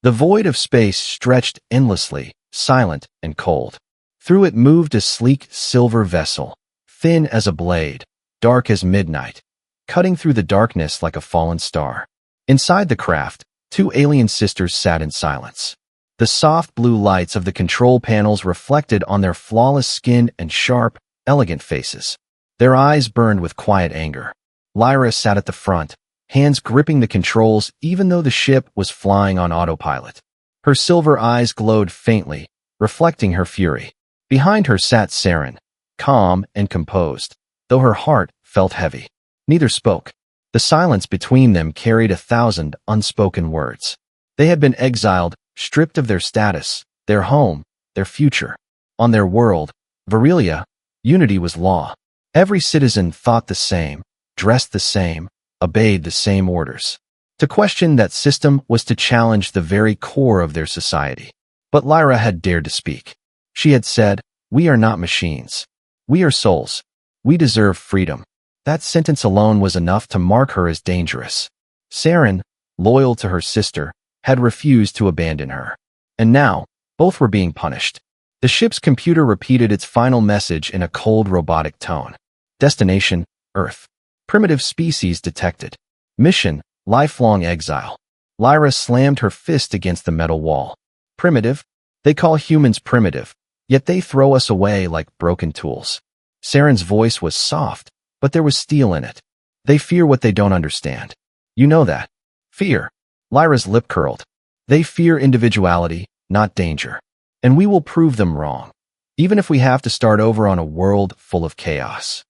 The void of space stretched endlessly, silent and cold. Through it moved a sleek silver vessel, thin as a blade, dark as midnight, cutting through the darkness like a fallen star. Inside the craft, two alien sisters sat in silence. The soft blue lights of the control panels reflected on their flawless skin and sharp, elegant faces. Their eyes burned with quiet anger. Lyra sat at the front, hands gripping the controls even though the ship was flying on autopilot. Her silver eyes glowed faintly, reflecting her fury. Behind her sat Seren, calm and composed, though her heart felt heavy. Neither spoke. The silence between them carried 1,000 unspoken words. They had been exiled, stripped of their status, their home, their future. On their world, Virelia, unity was law. Every citizen thought the same, dressed the same, obeyed the same orders. To question that system was to challenge the very core of their society. But Lyra had dared to speak. She had said, "We are not machines. We are souls. We deserve freedom." That sentence alone was enough to mark her as dangerous. Seren, loyal to her sister, had refused to abandon her. And now, both were being punished. The ship's computer repeated its final message in a cold robotic tone. Destination, Earth. Primitive species detected. Mission, lifelong exile. Lyra slammed her fist against the metal wall. Primitive? They call humans primitive, yet they throw us away like broken tools. Seren's voice was soft, but there was steel in it. They fear what they don't understand. You know that. Fear. Lyra's lip curled. They fear individuality, not danger. And we will prove them wrong, even if we have to start over on a world full of chaos.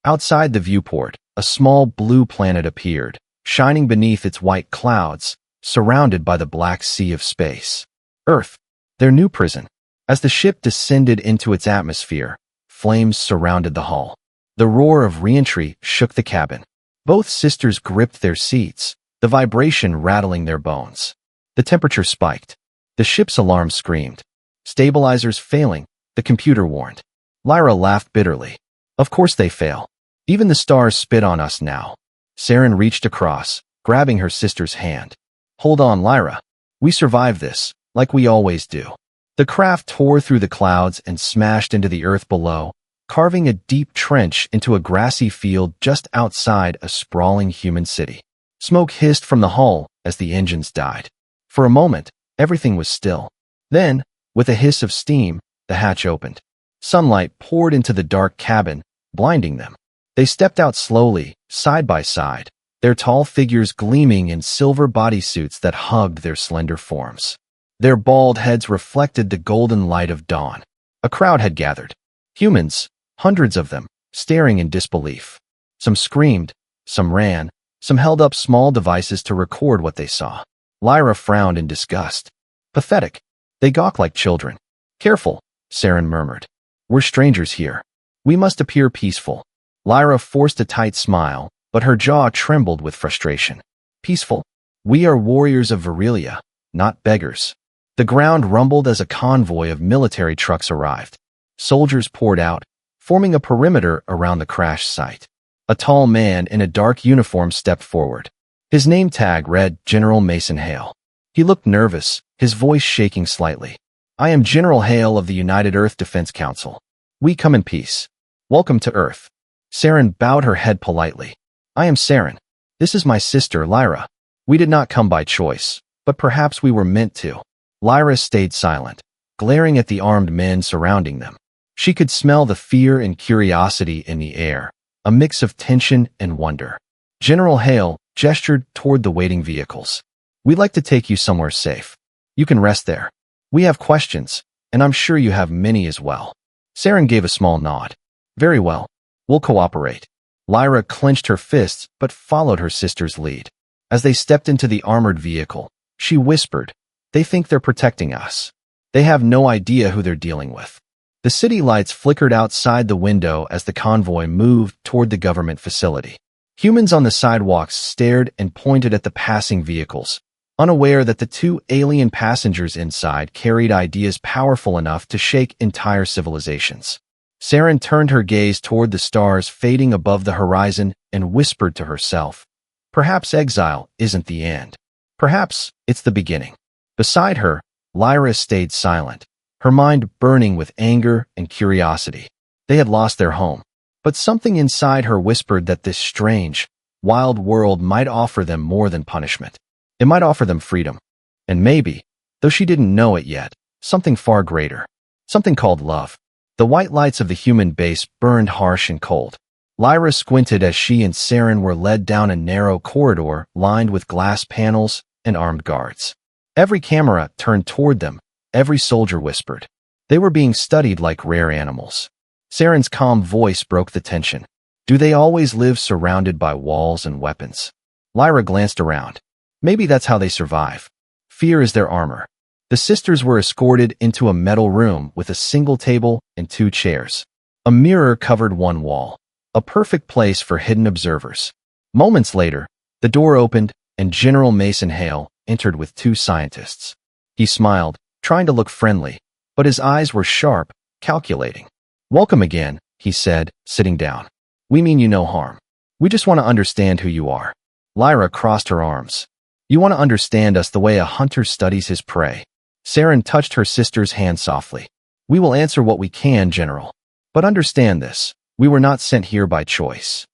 Outside the viewport, a small blue planet appeared, shining beneath its white clouds, surrounded by the black sea of space. Earth, their new prison. As the ship descended into its atmosphere, flames surrounded the hull. The roar of re-entry shook the cabin. Both sisters gripped their seats, the vibration rattling their bones. The temperature spiked. The ship's alarm screamed. Stabilizers failing, the computer warned. Lyra laughed bitterly. Of course they fail. Even the stars spit on us now. Seren reached across, grabbing her sister's hand. Hold on, Lyra. We survived this, like we always do. The craft tore through the clouds and smashed into the earth below, carving a deep trench into a grassy field just outside a sprawling human city. Smoke hissed from the hull as the engines died. For a moment, everything was still. Then, with a hiss of steam, the hatch opened. Sunlight poured into the dark cabin, blinding them. They stepped out slowly, side by side, their tall figures gleaming in silver bodysuits that hugged their slender forms. Their bald heads reflected the golden light of dawn. A crowd had gathered. Humans, hundreds of them, staring in disbelief. Some screamed, some ran, some held up small devices to record what they saw. Lyra frowned in disgust. Pathetic. They gawk like children. Careful, Seren murmured. We're strangers here. We must appear peaceful. Lyra forced a tight smile, but her jaw trembled with frustration. Peaceful? We are warriors of Virelia, not beggars. The ground rumbled as a convoy of military trucks arrived. Soldiers poured out, forming a perimeter around the crash site. A tall man in a dark uniform stepped forward. His name tag read General Mason Hale. He looked nervous, his voice shaking slightly. I am General Hale of the United Earth Defense Council. We come in peace. Welcome to Earth. Seren bowed her head politely. I am Seren. This is my sister, Lyra. We did not come by choice, but perhaps we were meant to. Lyra stayed silent, glaring at the armed men surrounding them. She could smell the fear and curiosity in the air, a mix of tension and wonder. General Hale gestured toward the waiting vehicles. We'd like to take you somewhere safe. You can rest there. We have questions, and I'm sure you have many as well. Seren gave a small nod. Very well. We'll cooperate. Lyra clenched her fists but followed her sister's lead. As they stepped into the armored vehicle, she whispered, They think they're protecting us. They have no idea who they're dealing with. The city lights flickered outside the window as the convoy moved toward the government facility. Humans on the sidewalks stared and pointed at the passing vehicles, unaware that the two alien passengers inside carried ideas powerful enough to shake entire civilizations. Seren turned her gaze toward the stars fading above the horizon and whispered to herself, Perhaps exile isn't the end. Perhaps it's the beginning. Beside her, Lyra stayed silent, her mind burning with anger and curiosity. They had lost their home, but something inside her whispered that this strange, wild world might offer them more than punishment. It might offer them freedom. And maybe, though she didn't know it yet, something far greater. Something called love. The white lights of the human base burned harsh and cold. Lyra squinted as she and Seren were led down a narrow corridor lined with glass panels and armed guards. Every camera turned toward them, every soldier whispered. They were being studied like rare animals. Seren's calm voice broke the tension. Do they always live surrounded by walls and weapons? Lyra glanced around. Maybe that's how they survive. Fear is their armor. The sisters were escorted into a metal room with a single table and 2 chairs. A mirror covered one wall, a perfect place for hidden observers. Moments later, the door opened and General Mason Hale entered with 2 scientists. He smiled, trying to look friendly, but his eyes were sharp, calculating. Welcome again, he said, sitting down. We mean you no harm. We just want to understand who you are. Lyra crossed her arms. You want to understand us the way a hunter studies his prey. Seren touched her sister's hand softly. We will answer what we can, General. But understand this, we were not sent here by choice.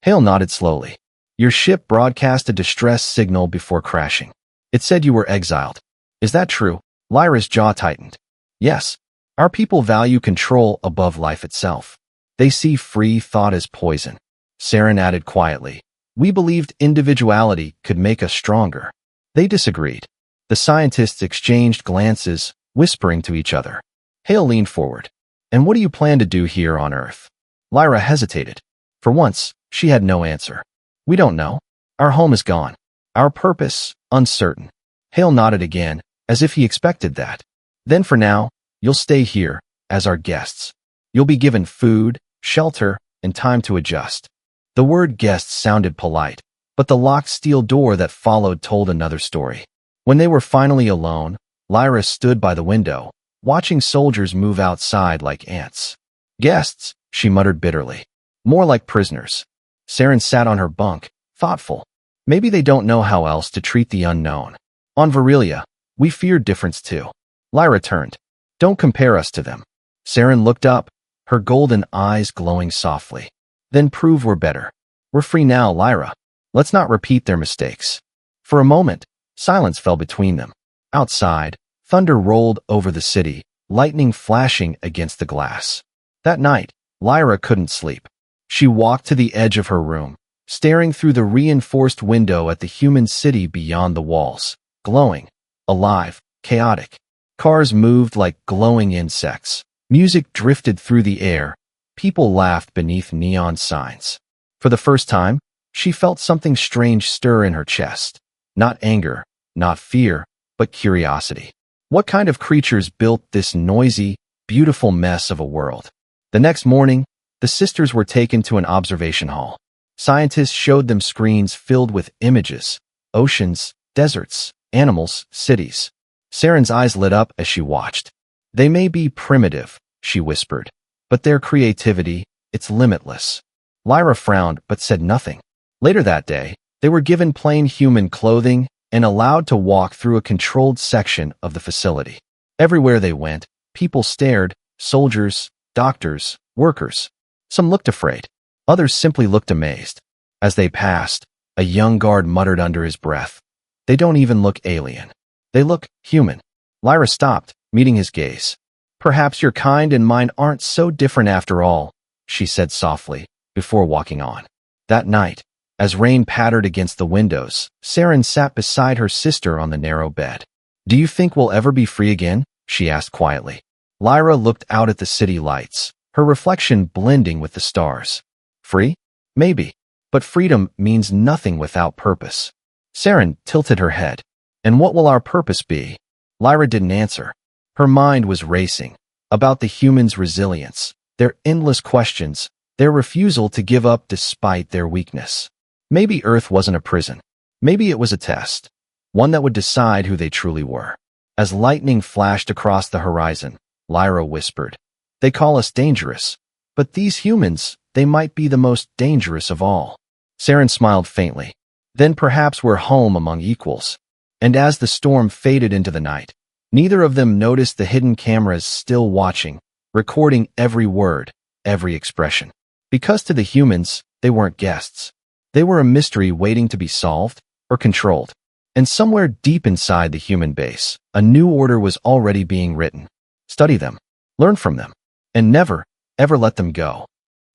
Hale nodded slowly. Your ship broadcast a distress signal before crashing. It said you were exiled. Is that true? Lyra's jaw tightened. Yes. Our people value control above life itself. They see free thought as poison. Seren added quietly. We believed individuality could make us stronger. They disagreed. The scientists exchanged glances, whispering to each other. Hale leaned forward. And what do you plan to do here on Earth? Lyra hesitated. For once, she had no answer. We don't know. Our home is gone. Our purpose, uncertain. Hale nodded again, as if he expected that. Then for now, you'll stay here, as our guests. You'll be given food, shelter, and time to adjust. The word guests sounded polite, but the locked steel door that followed told another story. When they were finally alone, Lyra stood by the window, watching soldiers move outside like ants. Guests, she muttered bitterly. More like prisoners. Seren sat on her bunk, thoughtful. Maybe they don't know how else to treat the unknown. On Virelia, we feared difference too. Lyra turned. Don't compare us to them. Seren looked up, her golden eyes glowing softly. Then prove we're better. We're free now, Lyra. Let's not repeat their mistakes. For a moment, silence fell between them. Outside, thunder rolled over the city, lightning flashing against the glass. That night, Lyra couldn't sleep. She walked to the edge of her room, staring through the reinforced window at the human city beyond the walls, glowing, alive, chaotic. Cars moved like glowing insects. Music drifted through the air. People laughed beneath neon signs. For the first time, she felt something strange stir in her chest. Not anger, not fear, but curiosity. What kind of creatures built this noisy, beautiful mess of a world? The next morning, the sisters were taken to an observation hall. Scientists showed them screens filled with images, oceans, deserts, animals, cities. Seren's eyes lit up as she watched. They may be primitive, she whispered, but their creativity, it's limitless. Lyra frowned but said nothing. Later that day, they were given plain human clothing and allowed to walk through a controlled section of the facility. Everywhere they went, people stared, soldiers, doctors, workers. Some looked afraid. Others simply looked amazed. As they passed, a young guard muttered under his breath, "They don't even look alien. They look human." Lyra stopped, meeting his gaze. "Perhaps your kind and mine aren't so different after all," she said softly, before walking on. That night, as rain pattered against the windows, Seren sat beside her sister on the narrow bed. "Do you think we'll ever be free again?" she asked quietly. Lyra looked out at the city lights, her reflection blending with the stars. Free? Maybe. But freedom means nothing without purpose. Seren tilted her head. "And what will our purpose be?" Lyra didn't answer. Her mind was racing, about the humans' resilience, their endless questions, their refusal to give up despite their weakness. Maybe Earth wasn't a prison. Maybe it was a test, one that would decide who they truly were. As lightning flashed across the horizon, Lyra whispered, "They call us dangerous, but these humans, they might be the most dangerous of all." Seren smiled faintly. "Then perhaps we're home among equals." And as the storm faded into the night, neither of them noticed the hidden cameras still watching, recording every word, every expression. Because to the humans, they weren't guests. They were a mystery waiting to be solved or controlled. And somewhere deep inside the human base, a new order was already being written. Study them, learn from them, and never, ever let them go.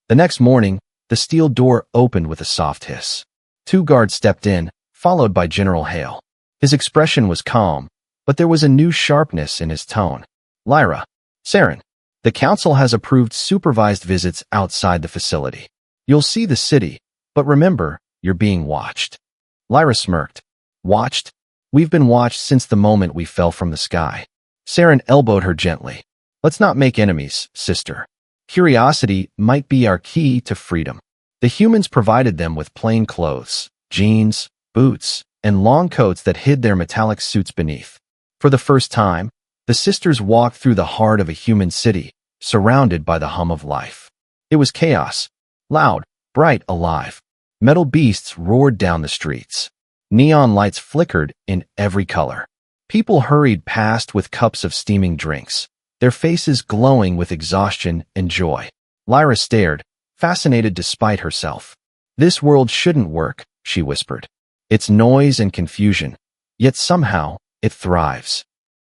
The next morning, the steel door opened with a soft hiss. 2 guards stepped in, followed by General Hale. His expression was calm, but there was a new sharpness in his tone. Lyra, Seren, the council has approved supervised visits outside the facility. You'll see the city, but remember, you're being watched. Lyra smirked. Watched? We've been watched since the moment we fell from the sky. Seren elbowed her gently. Let's not make enemies, sister. Curiosity might be our key to freedom. The humans provided them with plain clothes, jeans, boots, and long coats that hid their metallic suits beneath. For the first time, the sisters walked through the heart of a human city, surrounded by the hum of life. It was chaos. Loud, bright, alive. Metal beasts roared down the streets. Neon lights flickered in every color. People hurried past with cups of steaming drinks, their faces glowing with exhaustion and joy. Lyra stared, fascinated despite herself. This world shouldn't work, she whispered. It's noise and confusion, yet somehow it thrives.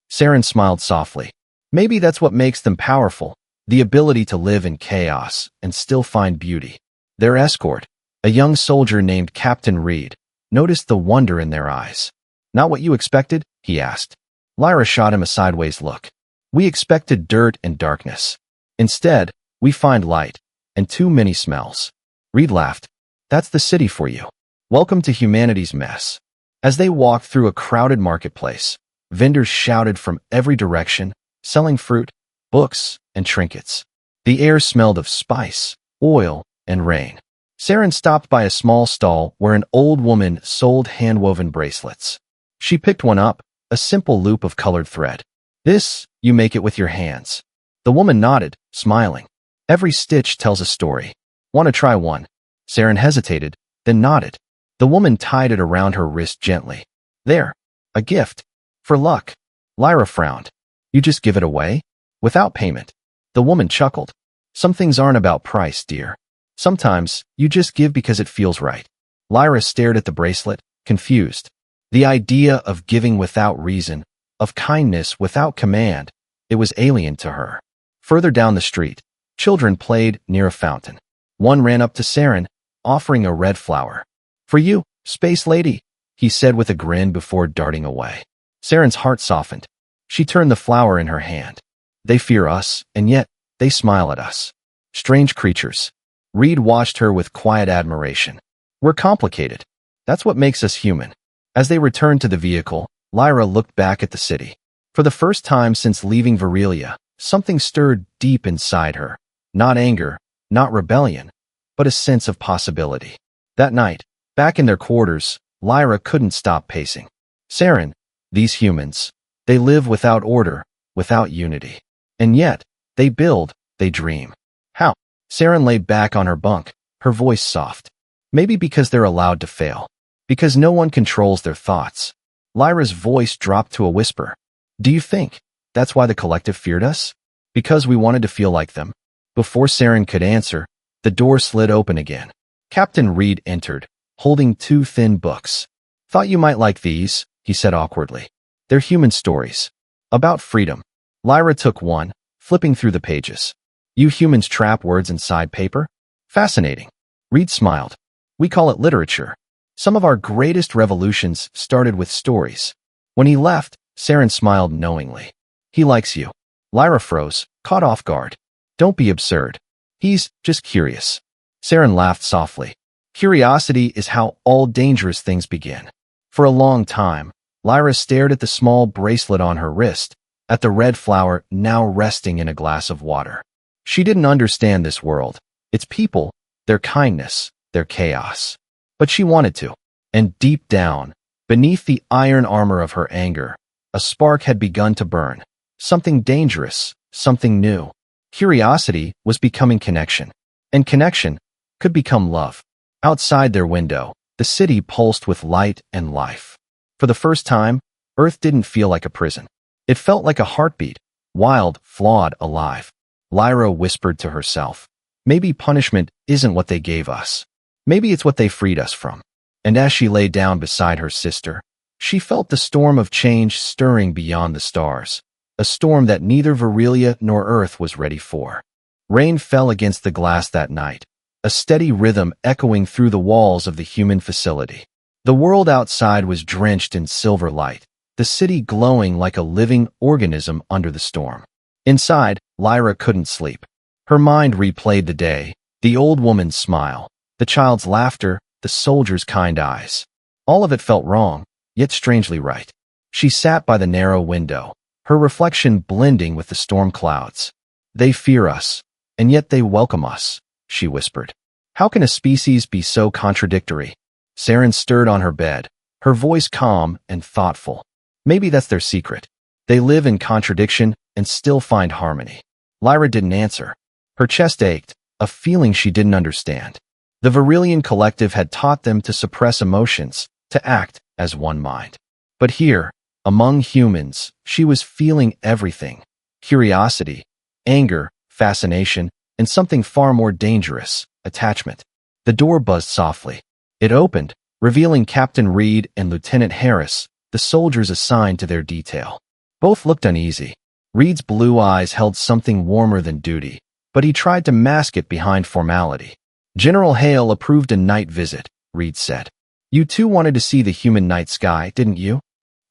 Seren smiled softly. Maybe that's what makes them powerful, the ability to live in chaos and still find beauty. Their escort, a young soldier named Captain Reed, noticed the wonder in their eyes. Not what you expected? He asked. Lyra shot him a sideways look. We expected dirt and darkness. Instead, we find light and too many smells. Reed laughed. That's the city for you. Welcome to humanity's mess. As they walked through a crowded marketplace, vendors shouted from every direction, selling fruit, books, and trinkets. The air smelled of spice, oil, and rain. Seren stopped by a small stall where an old woman sold hand-woven bracelets. She picked one up, a simple loop of colored thread. This, you make it with your hands. The woman nodded, smiling. Every stitch tells a story. Want to try one? Seren hesitated, then nodded. The woman tied it around her wrist gently. There, a gift. For luck. Lyra frowned. You just give it away? Without payment. The woman chuckled. Some things aren't about price, dear. Sometimes, you just give because it feels right. Lyra stared at the bracelet, confused. The idea of giving without reason, of kindness without command, it was alien to her. Further down the street, children played near a fountain. One ran up to Seren, offering a red flower. For you, Space Lady, he said with a grin before darting away. Seren's heart softened. She turned the flower in her hand. They fear us, and yet, they smile at us. Strange creatures. Reed watched her with quiet admiration. We're complicated. That's what makes us human. As they returned to the vehicle, Lyra looked back at the city. For the first time since leaving Virelia, something stirred deep inside her. Not anger, not rebellion, but a sense of possibility. That night, back in their quarters, Lyra couldn't stop pacing. Seren, these humans, they live without order, without unity. And yet, they build, they dream. How? Seren lay back on her bunk, her voice soft. Maybe because they're allowed to fail. Because no one controls their thoughts. Lyra's voice dropped to a whisper. Do you think that's why the collective feared us? Because we wanted to feel like them? Before Seren could answer, the door slid open again. Captain Reed entered, holding 2 thin books. Thought you might like these, he said awkwardly. They're human stories. About freedom. Lyra took one, flipping through the pages. You humans trap words inside paper? Fascinating. Reed smiled. We call it literature. Some of our greatest revolutions started with stories. When he left, Seren smiled knowingly. He likes you. Lyra froze, caught off guard. Don't be absurd. He's just curious. Seren laughed softly. Curiosity is how all dangerous things begin. For a long time, Lyra stared at the small bracelet on her wrist, at the red flower now resting in a glass of water. She didn't understand this world, its people, their kindness, their chaos. But she wanted to. And deep down, beneath the iron armor of her anger, a spark had begun to burn. Something dangerous, something new. Curiosity was becoming connection. And connection could become love. Outside their window, the city pulsed with light and life. For the first time, Earth didn't feel like a prison. It felt like a heartbeat, wild, flawed, alive. Lyra whispered to herself, maybe punishment isn't what they gave us. Maybe it's what they freed us from. And as she lay down beside her sister, she felt the storm of change stirring beyond the stars, a storm that neither Virelia nor Earth was ready for. Rain fell against the glass that night, a steady rhythm echoing through the walls of the human facility. The world outside was drenched in silver light, the city glowing like a living organism under the storm. Inside, Lyra couldn't sleep. Her mind replayed the day, the old woman's smile, the child's laughter, the soldier's kind eyes. All of it felt wrong, yet strangely right. She sat by the narrow window, her reflection blending with the storm clouds. They fear us, and yet they welcome us, she whispered. How can a species be so contradictory? Seren stirred on her bed, her voice calm and thoughtful. Maybe that's their secret. They live in contradiction and still find harmony. Lyra didn't answer. Her chest ached, a feeling she didn't understand. The Virelian Collective had taught them to suppress emotions, to act as one mind. But here, among humans, she was feeling everything. Curiosity, anger, fascination, and something far more dangerous, attachment. The door buzzed softly. It opened, revealing Captain Reed and Lieutenant Harris, the soldiers assigned to their detail. Both looked uneasy. Reed's blue eyes held something warmer than duty, but he tried to mask it behind formality. General Hale approved a night visit, Reed said. You too wanted to see the human night sky, didn't you?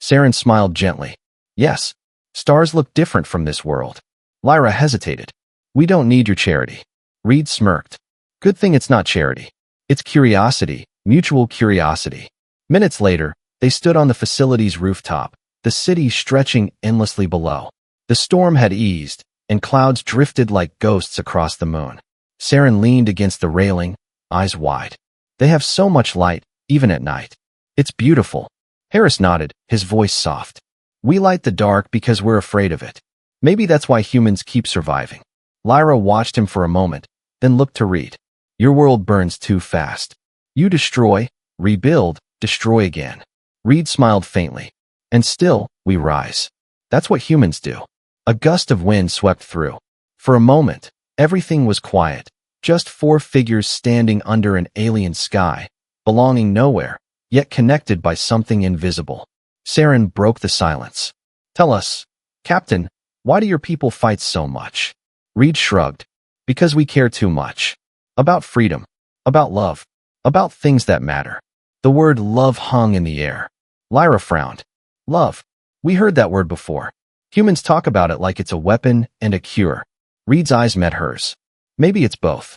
Seren smiled gently. Yes. Stars look different from this world. Lyra hesitated. We don't need your charity. Reed smirked. Good thing it's not charity. It's curiosity, mutual curiosity. Minutes later, they stood on the facility's rooftop, the city stretching endlessly below. The storm had eased, and clouds drifted like ghosts across the moon. Seren leaned against the railing, eyes wide. They have so much light, even at night. It's beautiful. Harris nodded, his voice soft. We light the dark because we're afraid of it. Maybe that's why humans keep surviving. Lyra watched him for a moment, then looked to Reed. Your world burns too fast. You destroy, rebuild, destroy again. Reed smiled faintly. And still, we rise. That's what humans do. A gust of wind swept through. For a moment, everything was quiet, just four figures standing under an alien sky, belonging nowhere, yet connected by something invisible. Seren broke the silence. Tell us, Captain, why do your people fight so much? Reed shrugged. Because we care too much. About freedom. About love. About things that matter. The word love hung in the air. Lyra frowned. Love. We heard that word before. Humans talk about it like it's a weapon and a cure. Reed's eyes met hers. Maybe it's both.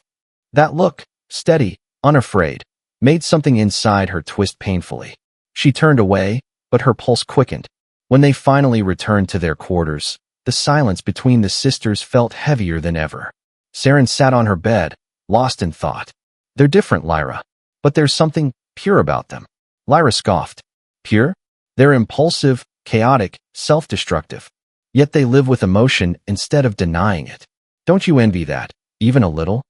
That look, steady, unafraid, made something inside her twist painfully. She turned away, but her pulse quickened. When they finally returned to their quarters, the silence between the sisters felt heavier than ever. Seren sat on her bed, lost in thought. They're different, Lyra. But there's something pure about them. Lyra scoffed. Pure? They're impulsive, chaotic, self-destructive. Yet they live with emotion instead of denying it. Don't you envy that, even a little?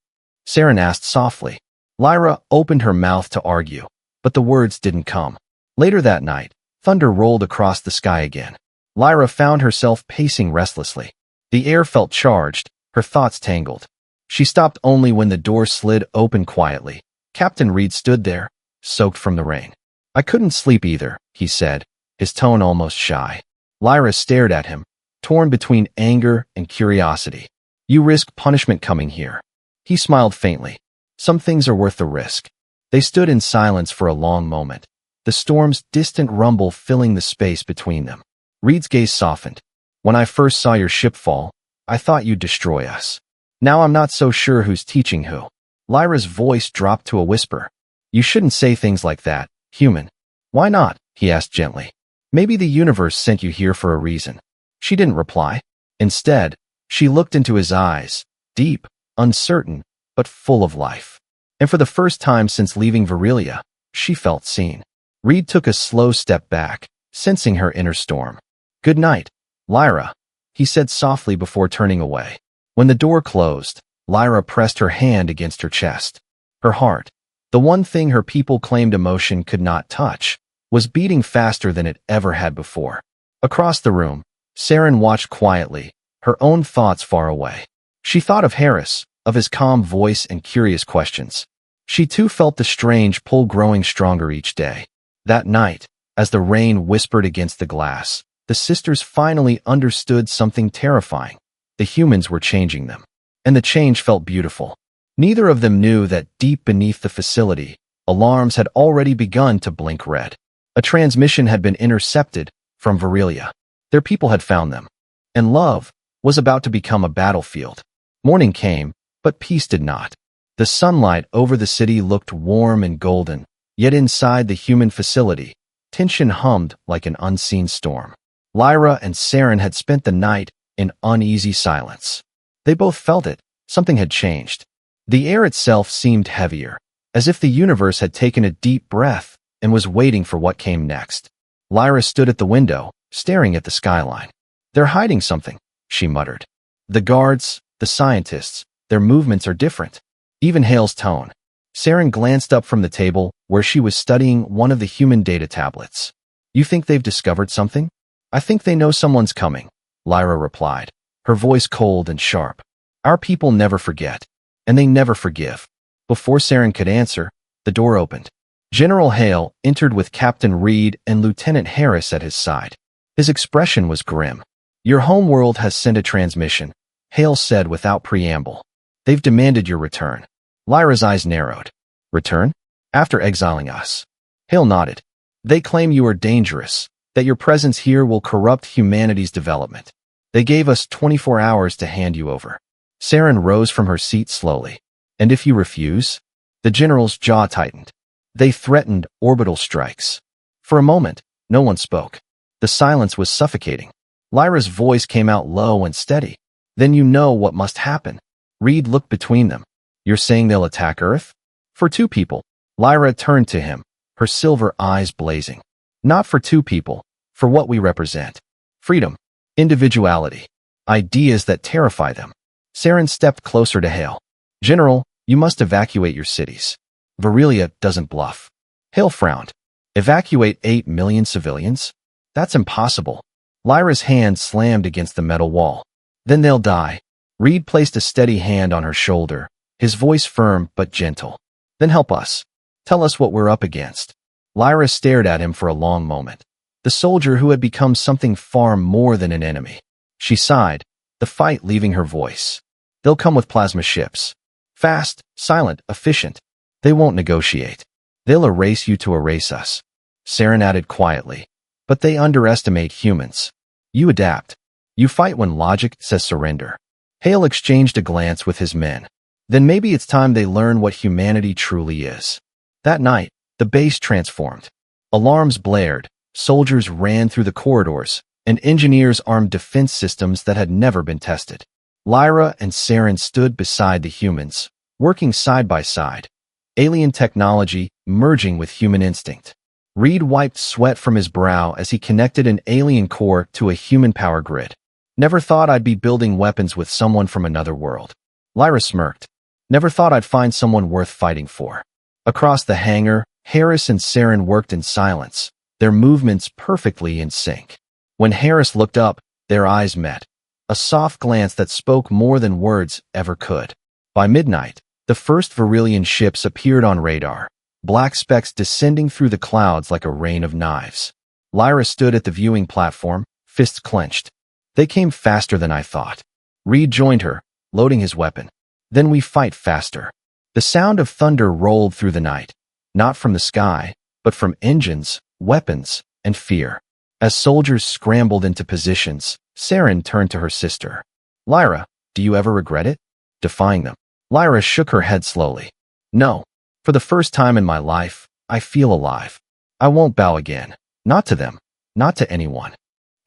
Seren asked softly. Lyra opened her mouth to argue, but the words didn't come. Later that night, thunder rolled across the sky again. Lyra found herself pacing restlessly. The air felt charged, her thoughts tangled. She stopped only when the door slid open quietly. Captain Reed stood there, soaked from the rain. I couldn't sleep either, he said, his tone almost shy. Lyra stared at him, torn between anger and curiosity. You risk punishment coming here. He smiled faintly. Some things are worth the risk. They stood in silence for a long moment, the storm's distant rumble filling the space between them. Reed's gaze softened. When I first saw your ship fall, I thought you'd destroy us. Now I'm not so sure who's teaching who. Lyra's voice dropped to a whisper. You shouldn't say things like that, human. Why not? He asked gently. Maybe the universe sent you here for a reason. She didn't reply. Instead, she looked into his eyes, deep, uncertain, but full of life. And for the first time since leaving Virelia, she felt seen. Reed took a slow step back, sensing her inner storm. Good night, Lyra, he said softly before turning away. When the door closed, Lyra pressed her hand against her chest. Her heart, the one thing her people claimed emotion could not touch, was beating faster than it ever had before. Across the room, Seren watched quietly, her own thoughts far away. She thought of Harris, of his calm voice and curious questions. She too felt the strange pull growing stronger each day. That night, as the rain whispered against the glass, the sisters finally understood something terrifying. The humans were changing them. And the change felt beautiful. Neither of them knew that deep beneath the facility, alarms had already begun to blink red. A transmission had been intercepted from Virelia. Their people had found them. And love was about to become a battlefield. Morning came, but peace did not. The sunlight over the city looked warm and golden, yet inside the human facility, tension hummed like an unseen storm. Lyra and Seren had spent the night in uneasy silence. They both felt it. Something had changed. The air itself seemed heavier, as if the universe had taken a deep breath and was waiting for what came next. Lyra stood at the window, staring at the skyline. "They're hiding something," she muttered. "The guards, the scientists, their movements are different." Even Hale's tone. Seren glanced up from the table where she was studying one of the human data tablets. "You think they've discovered something?" "I think they know someone's coming," Lyra replied, her voice cold and sharp. "Our people never forget, and they never forgive." Before Seren could answer, the door opened. General Hale entered with Captain Reed and Lieutenant Harris at his side. His expression was grim. "Your homeworld has sent a transmission," Hale said without preamble. "They've demanded your return." Lyra's eyes narrowed. "Return? After exiling us?" Hale nodded. "They claim you are dangerous, that your presence here will corrupt humanity's development. They gave us 24 hours to hand you over." Seren rose from her seat slowly. "And if you refuse?" The general's jaw tightened. "They threatened orbital strikes." For a moment, no one spoke. The silence was suffocating. Lyra's voice came out low and steady. "Then you know what must happen." Reed looked between them. "You're saying they'll attack Earth?" "For two people." Lyra turned to him, her silver eyes blazing. "Not for two people, for what we represent. Freedom, individuality, ideas that terrify them." Seren stepped closer to Hale. "General, you must evacuate your cities. Virelia doesn't bluff." Hale frowned. "Evacuate 8 million civilians? That's impossible." Lyra's hand slammed against the metal wall. "Then they'll die." Reed placed a steady hand on her shoulder, his voice firm but gentle. "Then help us. Tell us what we're up against." Lyra stared at him for a long moment. The soldier who had become something far more than an enemy. She sighed, the fight leaving her voice. "They'll come with plasma ships. Fast, silent, efficient. They won't negotiate. They'll erase you to erase us." Seren added quietly. "But they underestimate humans. You adapt. You fight when logic says surrender." Hale exchanged a glance with his men. "Then maybe it's time they learn what humanity truly is." That night, the base transformed. Alarms blared, soldiers ran through the corridors, and engineers armed defense systems that had never been tested. Lyra and Seren stood beside the humans, working side by side, alien technology merging with human instinct. Reed wiped sweat from his brow as he connected an alien core to a human power grid. "Never thought I'd be building weapons with someone from another world." Lyra smirked. "Never thought I'd find someone worth fighting for." Across the hangar, Harris and Seren worked in silence, their movements perfectly in sync. When Harris looked up, their eyes met, a soft glance that spoke more than words ever could. By midnight, the first Virelian ships appeared on radar, black specks descending through the clouds like a rain of knives. Lyra stood at the viewing platform, fists clenched. "They came faster than I thought." Reed joined her, loading his weapon. "Then we fight faster." The sound of thunder rolled through the night, not from the sky, but from engines, weapons, and fear. As soldiers scrambled into positions, Seren turned to her sister. "Lyra, do you ever regret it?" "Defying them." Lyra shook her head slowly. "No. For the first time in my life, I feel alive. I won't bow again. Not to them. Not to anyone."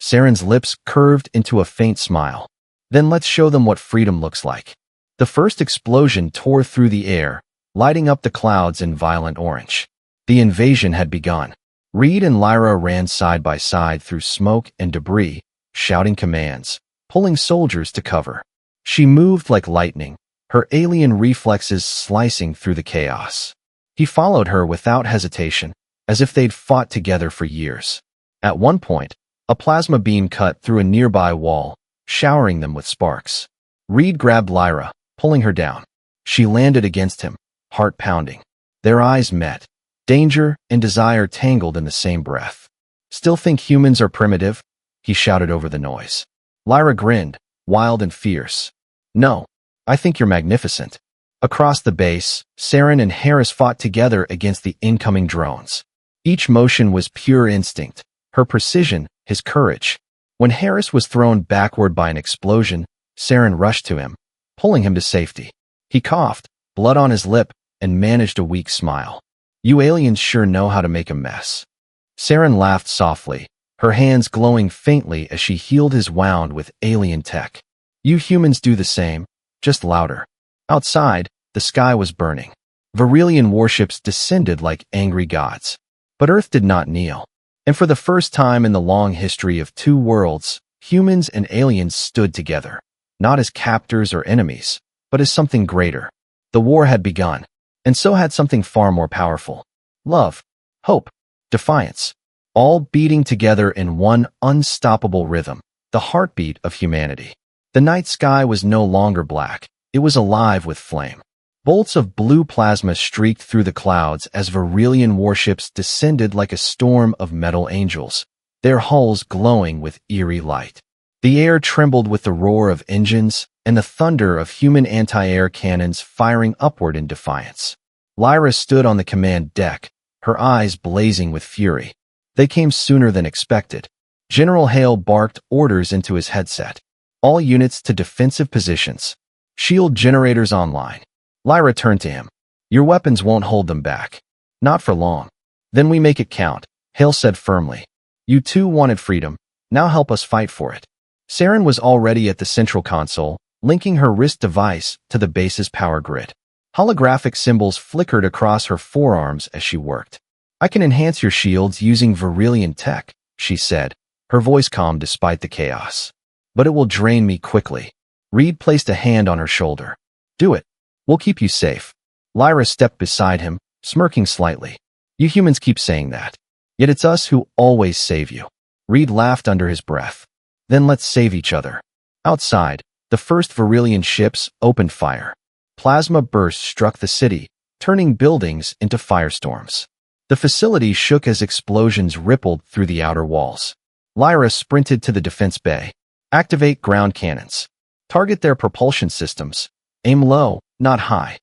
Seren's lips curved into a faint smile. "Then let's show them what freedom looks like." The first explosion tore through the air, lighting up the clouds in violent orange. The invasion had begun. Reed and Lyra ran side by side through smoke and debris, shouting commands, pulling soldiers to cover. She moved like lightning, her alien reflexes slicing through the chaos. He followed her without hesitation, as if they'd fought together for years. At one point, A plasma beam cut through a nearby wall, showering them with sparks. Reed grabbed Lyra, pulling her down. She landed against him, heart pounding. Their eyes met. Danger and desire tangled in the same breath. "Still think humans are primitive?" he shouted over the noise. Lyra grinned, wild and fierce. "No, I think you're magnificent." Across the base, Seren and Harris fought together against the incoming drones. Each motion was pure instinct, her precision, his courage. When Harris was thrown backward by an explosion, Seren rushed to him, pulling him to safety. He coughed, blood on his lip, and managed a weak smile. "You aliens sure know how to make a mess." Seren laughed softly, her hands glowing faintly as she healed his wound with alien tech. "You humans do the same, just louder." Outside, the sky was burning. Virelian warships descended like angry gods. But Earth did not kneel. And for the first time in the long history of two worlds, humans and aliens stood together, not as captors or enemies, but as something greater. The war had begun, and so had something far more powerful. Love, hope, defiance, all beating together in one unstoppable rhythm, the heartbeat of humanity. The night sky was no longer black, it was alive with flame. Bolts of blue plasma streaked through the clouds as Virelian warships descended like a storm of metal angels, their hulls glowing with eerie light. The air trembled with the roar of engines and the thunder of human anti-air cannons firing upward in defiance. Lyra stood on the command deck, her eyes blazing with fury. They came sooner than expected. General Hale barked orders into his headset. "All units to defensive positions. Shield generators online." Lyra turned to him. "Your weapons won't hold them back. Not for long." "Then we make it count," Hale said firmly. "You two wanted freedom. Now help us fight for it." Seren was already at the central console, linking her wrist device to the base's power grid. Holographic symbols flickered across her forearms as she worked. "I can enhance your shields using Virelian tech," she said, her voice calm despite the chaos. "But it will drain me quickly." Reed placed a hand on her shoulder. "Do it. We'll keep you safe." Lyra stepped beside him, smirking slightly. "You humans keep saying that. Yet it's us who always save you." Reed laughed under his breath. "Then let's save each other." Outside, the first Virelian ships opened fire. Plasma bursts struck the city, turning buildings into firestorms. The facility shook as explosions rippled through the outer walls. Lyra sprinted to the defense bay. "Activate ground cannons. Target their propulsion systems. Aim low, not high."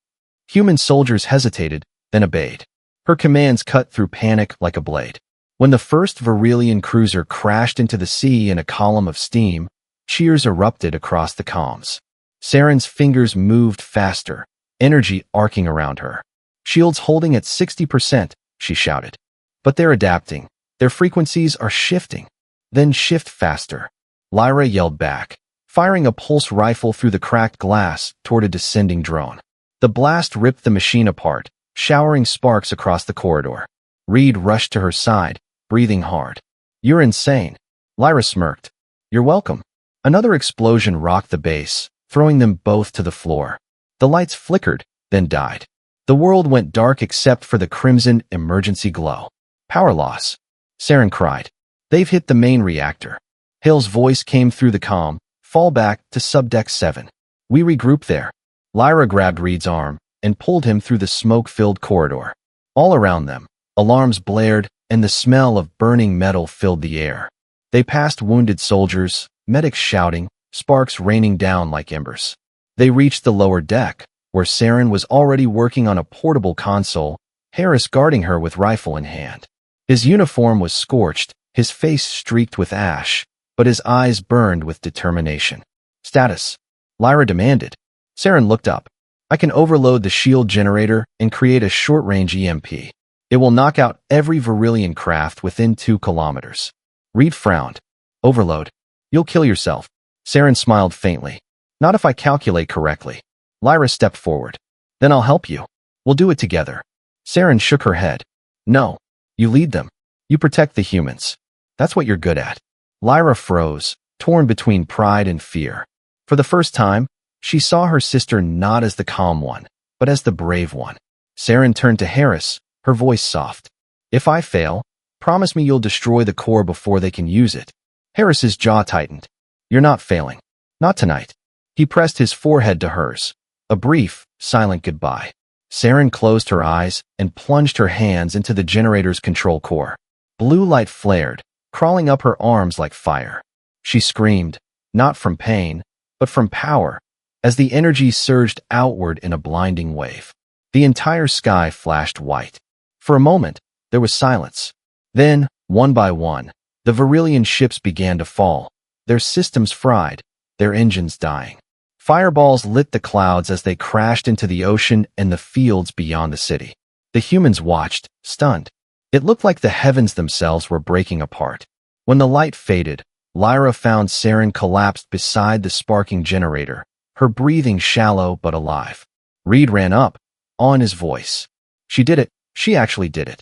Human soldiers hesitated, then obeyed. Her commands cut through panic like a blade. When the first Virelian cruiser crashed into the sea in a column of steam, cheers erupted across the comms. Seren's fingers moved faster, energy arcing around her. "Shields holding at 60%, she shouted. "But they're adapting. Their frequencies are shifting." "Then shift faster," Lyra yelled back, firing a pulse rifle through the cracked glass toward a descending drone. The blast ripped the machine apart, showering sparks across the corridor. Reed rushed to her side, breathing hard. "You're insane." Lyra smirked. "You're welcome." Another explosion rocked the base, throwing them both to the floor. The lights flickered, then died. The world went dark except for the crimson emergency glow. "Power loss," Seren cried. "They've hit the main reactor." Hale's voice came through the comm. "Fall back to subdeck 7. We regroup there." Lyra grabbed Reed's arm and pulled him through the smoke-filled corridor. All around them, alarms blared and the smell of burning metal filled the air. They passed wounded soldiers, medics shouting, sparks raining down like embers. They reached the lower deck, where Seren was already working on a portable console, Harris guarding her with rifle in hand. His uniform was scorched, his face streaked with ash, but his eyes burned with determination. "Status," Lyra demanded. Seren looked up. "I can overload the shield generator and create a short-range EMP. It will knock out every Virelian craft within 2 kilometers." Reed frowned. "Overload? You'll kill yourself." Seren smiled faintly. "Not if I calculate correctly." Lyra stepped forward. "Then I'll help you. We'll do it together." Seren shook her head. "No. You lead them. You protect the humans. That's what you're good at." Lyra froze, torn between pride and fear. For the first time, she saw her sister not as the calm one, but as the brave one. Seren turned to Harris, her voice soft. "If I fail, promise me you'll destroy the core before they can use it." Harris's jaw tightened. You're not failing. Not tonight. He pressed his forehead to hers. A brief, silent goodbye. Seren closed her eyes and plunged her hands into the generator's control core. Blue light flared, crawling up her arms like fire. She screamed, not from pain, but from power, as the energy surged outward in a blinding wave. The entire sky flashed white. For a moment, there was silence. Then, one by one, the Virelian ships began to fall, their systems fried, their engines dying. Fireballs lit the clouds as they crashed into the ocean and the fields beyond the city. The humans watched, stunned. It looked like the heavens themselves were breaking apart. When the light faded, Lyra found Seren collapsed beside the sparking generator, her breathing shallow but alive. Reed ran up, awe in his voice. She did it. She actually did it.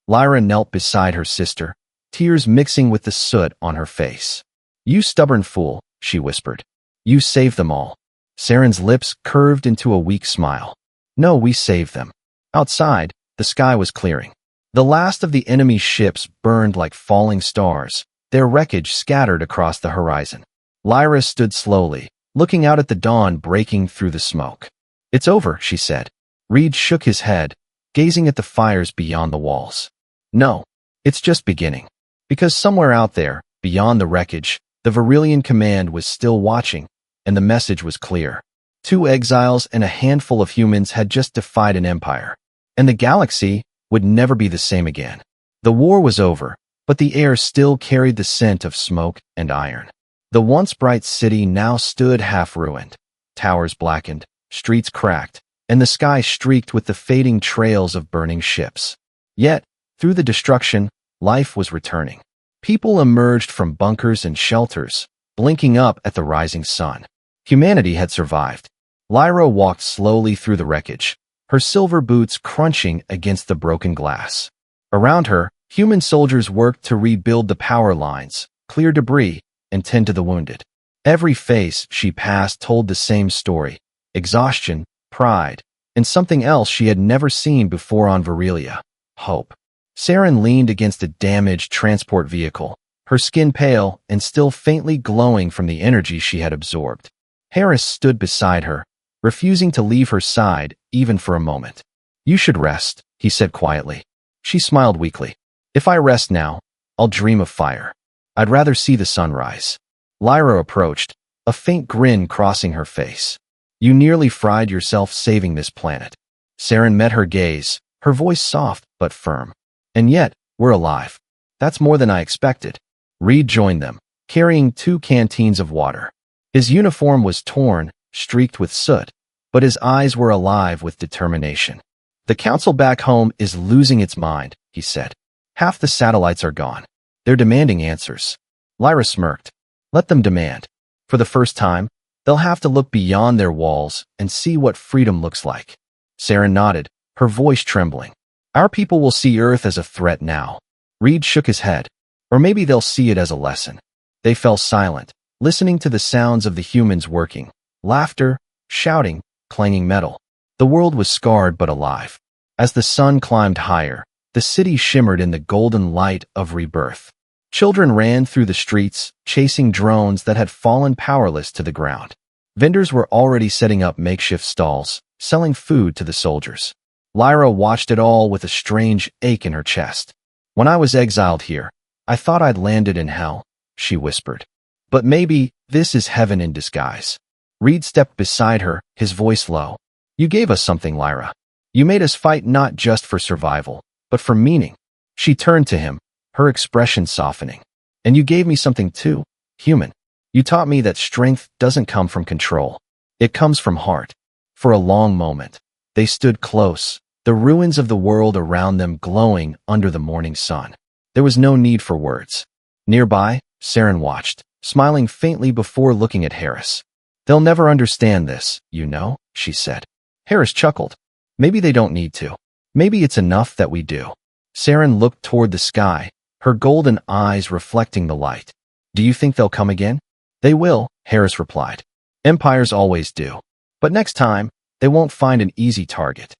Lyra knelt beside her sister, tears mixing with the soot on her face. You stubborn fool, she whispered. You saved them all. Seren's lips curved into a weak smile. No, we saved them. Outside, the sky was clearing. The last of the enemy's ships burned like falling stars, their wreckage scattered across the horizon. Lyra stood slowly, looking out at the dawn breaking through the smoke. It's over, she said. Reed shook his head, gazing at the fires beyond the walls. No, it's just beginning. Because somewhere out there, beyond the wreckage, the Virelian command was still watching, and the message was clear. 2 exiles and a handful of humans had just defied an empire, and the galaxy would never be the same again. The war was over, but the air still carried the scent of smoke and iron. The once bright city now stood half-ruined. Towers blackened, streets cracked, and the sky streaked with the fading trails of burning ships. Yet, through the destruction, life was returning. People emerged from bunkers and shelters, blinking up at the rising sun. Humanity had survived. Lyra walked slowly through the wreckage, her silver boots crunching against the broken glass. Around her, human soldiers worked to rebuild the power lines, clear debris, and tend to the wounded. Every face she passed told the same story: exhaustion, pride, and something else she had never seen before on Virelia: hope. Seren leaned against a damaged transport vehicle, her skin pale and still faintly glowing from the energy she had absorbed. Harris stood beside her, refusing to leave her side even for a moment. You should rest, he said quietly. She smiled weakly. If I rest now, I'll dream of fire. I'd rather see the sunrise. Lyra approached, a faint grin crossing her face. You nearly fried yourself saving this planet. Seren met her gaze, her voice soft but firm. And yet, we're alive. That's more than I expected. Reed joined them, carrying 2 canteens of water. His uniform was torn, streaked with soot, but his eyes were alive with determination. The council back home is losing its mind, he said. Half the satellites are gone. They're demanding answers. Lyra smirked. Let them demand. For the first time, they'll have to look beyond their walls and see what freedom looks like. Seren nodded, her voice trembling. Our people will see Earth as a threat now. Reed shook his head. Or maybe they'll see it as a lesson. They fell silent, listening to the sounds of the humans working. Laughter, shouting, clanging metal. The world was scarred but alive. As the sun climbed higher, the city shimmered in the golden light of rebirth. Children ran through the streets, chasing drones that had fallen powerless to the ground. Vendors were already setting up makeshift stalls, selling food to the soldiers. Lyra watched it all with a strange ache in her chest. When I was exiled here, I thought I'd landed in hell, she whispered. But maybe this is heaven in disguise. Reed stepped beside her, his voice low. You gave us something, Lyra. You made us fight not just for survival, but for meaning. She turned to him, her expression softening. And you gave me something too, human. You taught me that strength doesn't come from control. It comes from heart. For a long moment, they stood close, the ruins of the world around them glowing under the morning sun. There was no need for words. Nearby, Seren watched, smiling faintly before looking at Harris. They'll never understand this, you know, she said. Harris chuckled. Maybe they don't need to. Maybe it's enough that we do. Seren looked toward the sky, her golden eyes reflecting the light. Do you think they'll come again? They will, Harris replied. Empires always do. But next time, they won't find an easy target.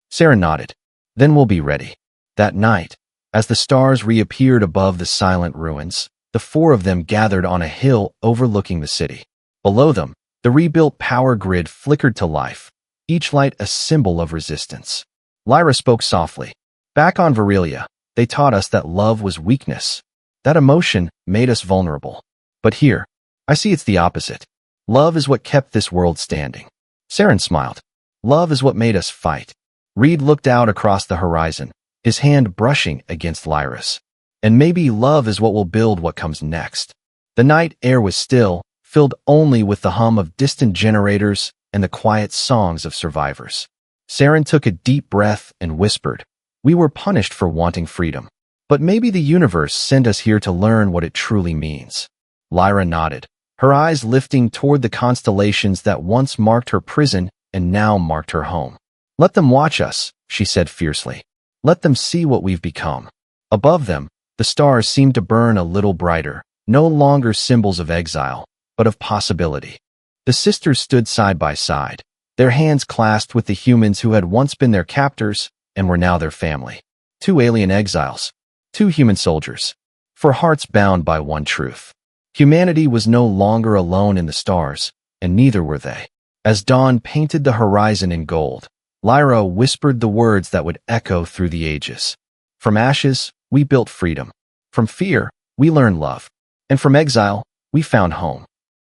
Seren nodded. Then we'll be ready. That night, as the stars reappeared above the silent ruins, The four of them gathered on a hill overlooking the city. Below them, the rebuilt power grid flickered to life, each light a symbol of resistance. Lyra spoke softly. Back on Virelia, they taught us that love was weakness. That emotion made us vulnerable. But here, I see it's the opposite. Love is what kept this world standing. Seren smiled. Love is what made us fight. Reed looked out across the horizon, his hand brushing against Lyra's. And maybe love is what will build what comes next. The night air was still, filled only with the hum of distant generators and the quiet songs of survivors. Seren took a deep breath and whispered, "We were punished for wanting freedom. But maybe the universe sent us here to learn what it truly means." Lyra nodded, her eyes lifting toward the constellations that once marked her prison and now marked her home. "Let them watch us," she said fiercely. "Let them see what we've become." Above them, the stars seemed to burn a little brighter, no longer symbols of exile, but of possibility. The sisters stood side by side, their hands clasped with the humans who had once been their captors and were now their family. Two alien exiles, two human soldiers, for hearts bound by one truth. Humanity was no longer alone in the stars, and neither were they. As dawn painted the horizon in gold, Lyra whispered the words that would echo through the ages. From ashes, we built freedom. From fear, we learned love. And from exile, we found home.